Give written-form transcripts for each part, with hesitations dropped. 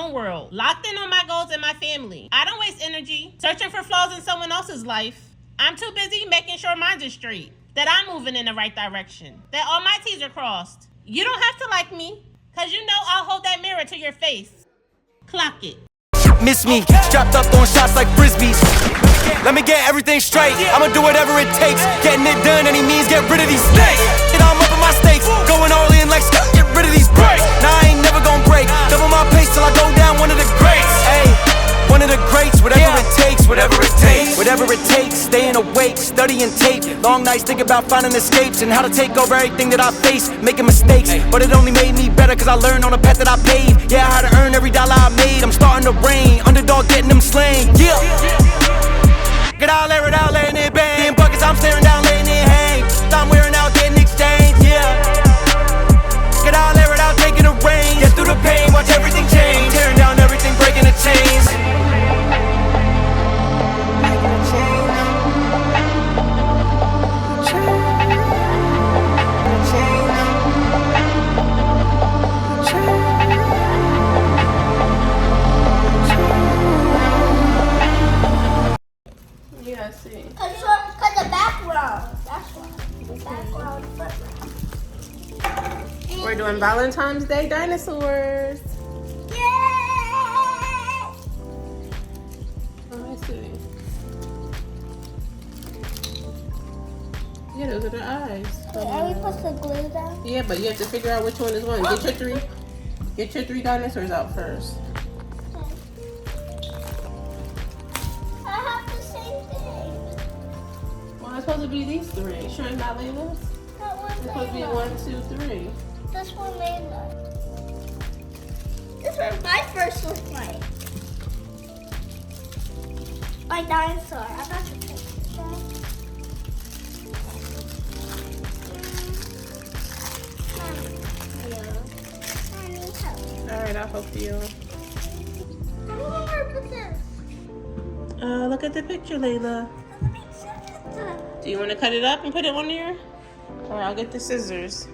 own world, locked in on my goals and my family. I don't waste energy searching for flaws in someone else's life. I'm too busy making sure mine is straight, that I'm moving in the right direction, that all my T's are crossed. You don't have to like me, cause you know I'll hold that mirror to your face. Clock it. Miss me, dropped up throwing shots like frisbees. Let me get everything straight. I'ma do whatever it takes. Getting it done, any means, get rid of these snakes. And I'm up in my stakes, going all in like Scott, get rid of these breaks. Now I ain't never gonna break. Double my pace till I go down one of the greats. Ayy, one of the greats, whatever it takes, whatever it takes. Whatever it takes, staying awake, studying tape. Long nights think about finding escapes and how to take over everything that I face. Making mistakes, but it only made me better cause I learned on the path that I paved. Yeah, I had to earn every dollar I made. I'm starting to reign, underdog getting them slain. Yeah. Get out, air it out, letting it bang. In buckets, I'm staring down, letting it hang. I'm wearing out, getting exchanged, yeah. Get out, air it out, taking the reins. Get through the pain, watch everything change. Tearing down everything, breaking the chains. Yeah, I see. Cause the background. That's why. The background. We're doing Valentine's Day dinosaurs. Yay! Oh, I see. Yeah, those are the eyes. Wait, are we supposed to glue them? Yeah, but you have to figure out which one is one. Get your three dinosaurs out first. I have the same thing. Well, it's supposed to be these three. Sure it's not Layla's? That one's It's supposed to be Layla. 1, 2, 3. This one Layla. This is what my first looked like. My dinosaur. I got your picture. Alright, I'll help you. I don't know where to put this. Look at the picture, Layla. Do you want to cut it up and put it on there? Or I'll get the scissors.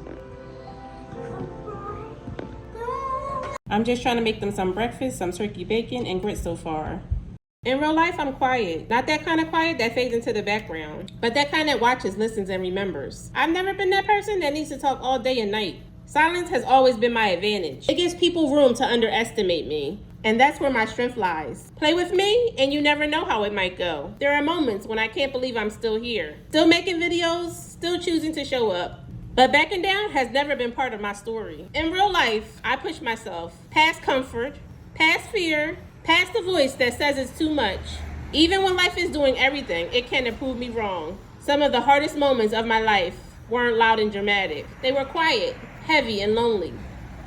I'm just trying to make them some breakfast, some turkey bacon, and grits so far. In real life, I'm quiet. Not that kind of quiet that fades into the background, but that kind that watches, listens, and remembers. I've never been that person that needs to talk all day and night. Silence has always been my advantage. It gives people room to underestimate me. And that's where my strength lies. Play with me, and you never know how it might go. There are moments when I can't believe I'm still here. Still making videos, still choosing to show up. But backing down has never been part of my story. In real life, I push myself past comfort, past fear, past the voice that says it's too much. Even when life is doing everything, it can prove me wrong. Some of the hardest moments of my life weren't loud and dramatic. They were quiet, heavy, and lonely.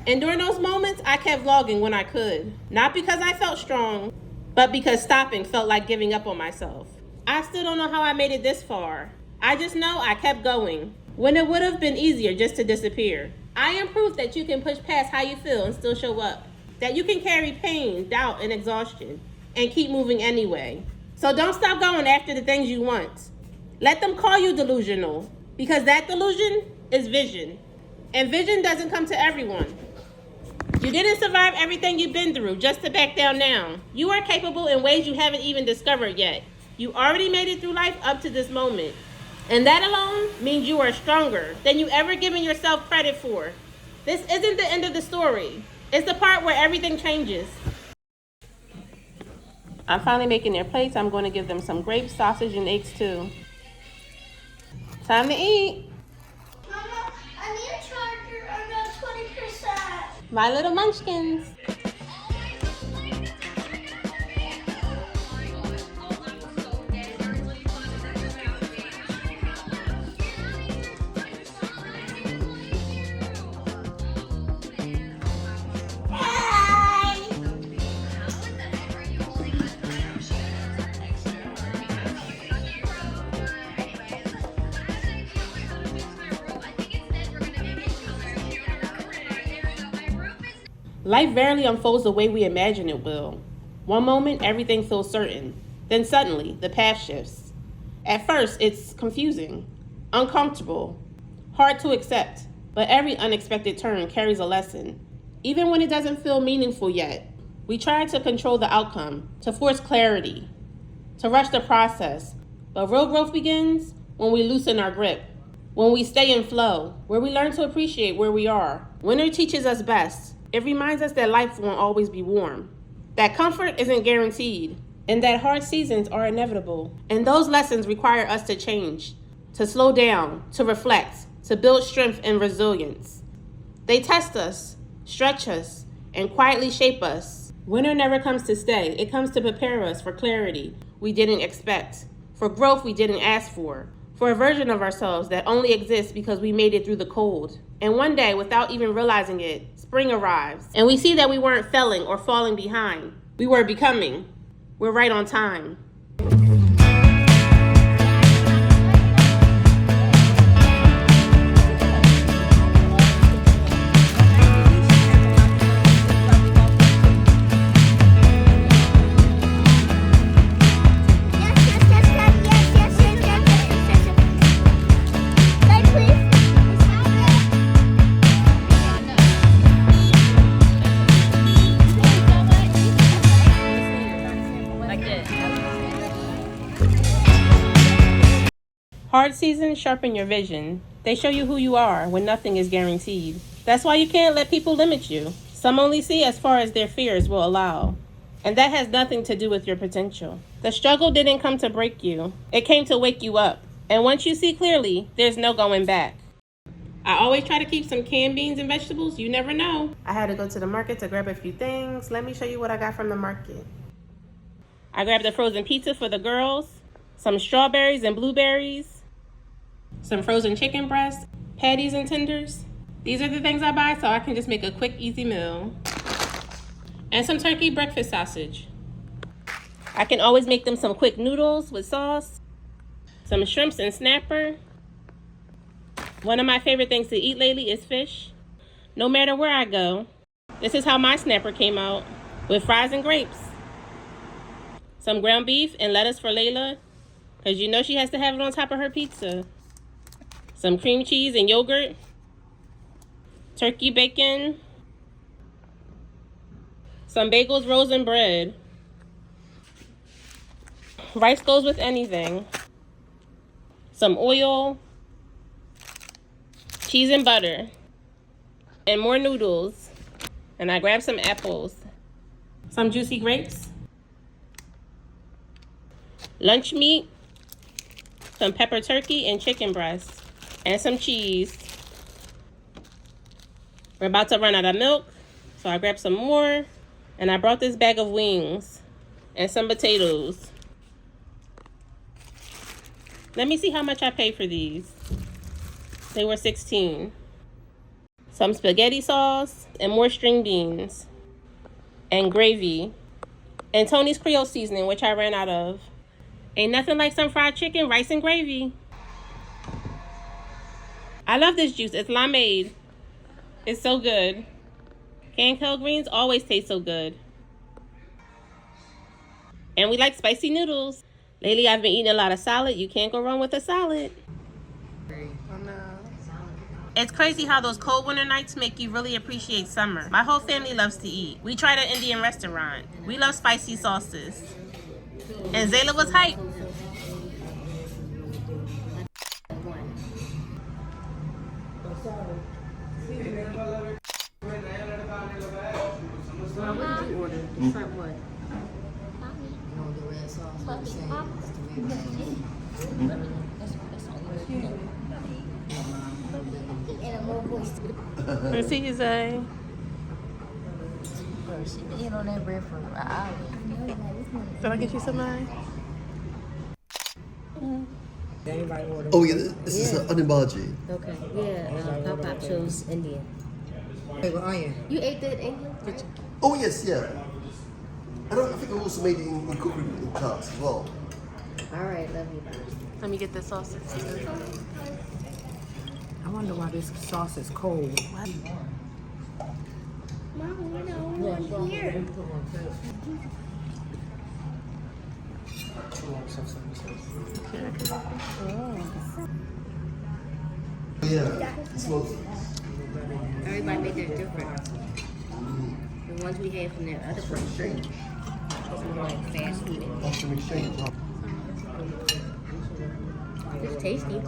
And during those moments, I kept vlogging when I could. Not because I felt strong, but because stopping felt like giving up on myself. I still don't know how I made it this far. I just know I kept going, when it would have been easier just to disappear. I am proof that you can push past how you feel and still show up. That you can carry pain, doubt, and exhaustion, and keep moving anyway. So don't stop going after the things you want. Let them call you delusional, because that delusion is vision. And vision doesn't come to everyone. You didn't survive everything you've been through just to back down now. You are capable in ways you haven't even discovered yet. You already made it through life up to this moment. And that alone means you are stronger than you ever given yourself credit for. This isn't the end of the story. It's the part where everything changes. I'm finally making their plates. I'm going to give them some grapes, sausage, and eggs too. Time to eat. Mama, I need a charger under 20%. My little munchkins. Life rarely unfolds the way we imagine it will. One moment, everything feels certain. Then suddenly, the path shifts. At first, it's confusing, uncomfortable, hard to accept. But every unexpected turn carries a lesson. Even when it doesn't feel meaningful yet, We try to control the outcome, to force clarity, to rush the process. But real growth begins when we loosen our grip, when we stay in flow, where we learn to appreciate where we are. Winter teaches us best. It reminds us that life won't always be warm, that comfort isn't guaranteed, and that hard seasons are inevitable. And those lessons require us to change, to slow down, to reflect, to build strength and resilience. They test us, stretch us, and quietly shape us. Winter never comes to stay. It comes to prepare us for clarity we didn't expect, for growth we didn't ask for a version of ourselves that only exists because we made it through the cold. And one day, without even realizing it, spring arrives, and we see that we weren't failing or falling behind. We were becoming. We're right on time. Hard seasons sharpen your vision. They show you who you are when nothing is guaranteed. That's why you can't let people limit you. Some only see as far as their fears will allow. And that has nothing to do with your potential. The struggle didn't come to break you. It came to wake you up. And once you see clearly, there's no going back. I always try to keep some canned beans and vegetables. You never know. I had to go to the market to grab a few things. Let me show you what I got from the market. I grabbed a frozen pizza for the girls, some strawberries and blueberries, some frozen chicken breasts, patties and tenders. These are the things I buy so I can just make a quick, easy meal. And some turkey breakfast sausage. I can always make them some quick noodles with sauce, some shrimps and snapper. One of my favorite things to eat lately is fish. No matter where I go, this is how my snapper came out, with fries and grapes. Some ground beef and lettuce for Layla, because you know she has to have it on top of her pizza. Some cream cheese and yogurt, turkey bacon, some bagels, rolls, and bread. Rice goes with anything. Some oil, cheese and butter, and more noodles. And I grabbed some apples, some juicy grapes, lunch meat, some pepper turkey and chicken breast, and some cheese. We're about to run out of milk, so I grabbed some more, and I brought this bag of wings and some potatoes. Let me see how much I paid for these. They were $16. Some spaghetti sauce and more string beans and gravy and Tony's Creole seasoning, which I ran out of. Ain't nothing like some fried chicken, rice, and gravy. I love this juice. It's limeade. It's so good. Canned kale greens always taste so good. And we like spicy noodles. Lately, I've been eating a lot of salad. You can't go wrong with a salad. It's crazy how those cold winter nights make you really appreciate summer. My whole family loves to eat. We tried an Indian restaurant. We love spicy sauces. And Zayla was hyped. What did you order? Shrimp what? You want the red sauce? Let's see you, Zay. She's been eating on that bread for an hour. Can I get you some mine? Oh yeah, this is onion bhaji. Okay, yeah, Pop chose Indian. Hey, what are you? You ate that Indian? Oh yes, yeah. I think I also made it in cookery in class as well. Alright, love you. Let me get the sausage. I wonder why this sauce is cold. Mom, we're here. Yeah, it smells. Everybody made their different. The ones we had from that other That's place. an exchange. Those were like fast food. That's an exchange. Huh? It's tasty.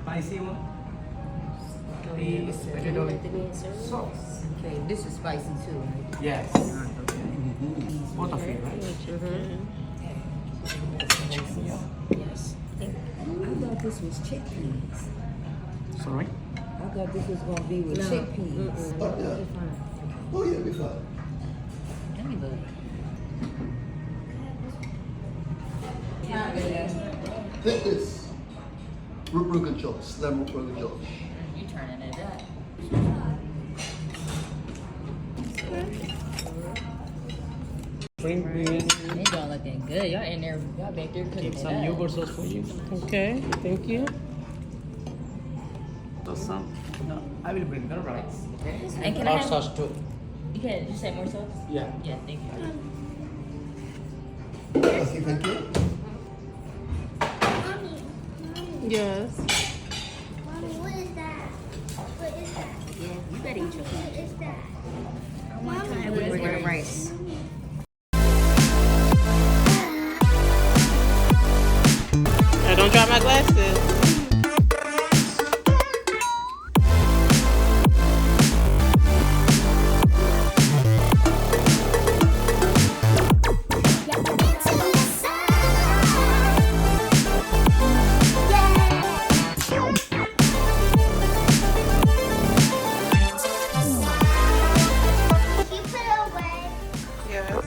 Spicy one? Please. Sauce. Okay, this is spicy too, right? Yes. Both of you, right? Yes. I thought this was chickpeas. Sorry? I thought this was gonna be with No. chickpeas. Oh, yeah. Oh, yeah, we're fine. Let me look. Take this. Rogan Josh. Lemon Rogan Josh. You turning it up. Spring beans. They don't looking good. Y'all in there, y'all back there cooking Keep it some up. yogurt sauce for you. Okay, thank you. So some. No, I will bring the rice. Okay. And can I Or have- sauce too. You say more sauce? Yeah. Yeah, thank you. Yes, thank you. Mommy, Yes. Mommy, what is that? What is that? Yeah, you better eat your food. What is that? I want to try it with the rice. Don't drop my glasses. Keep it away. Yes.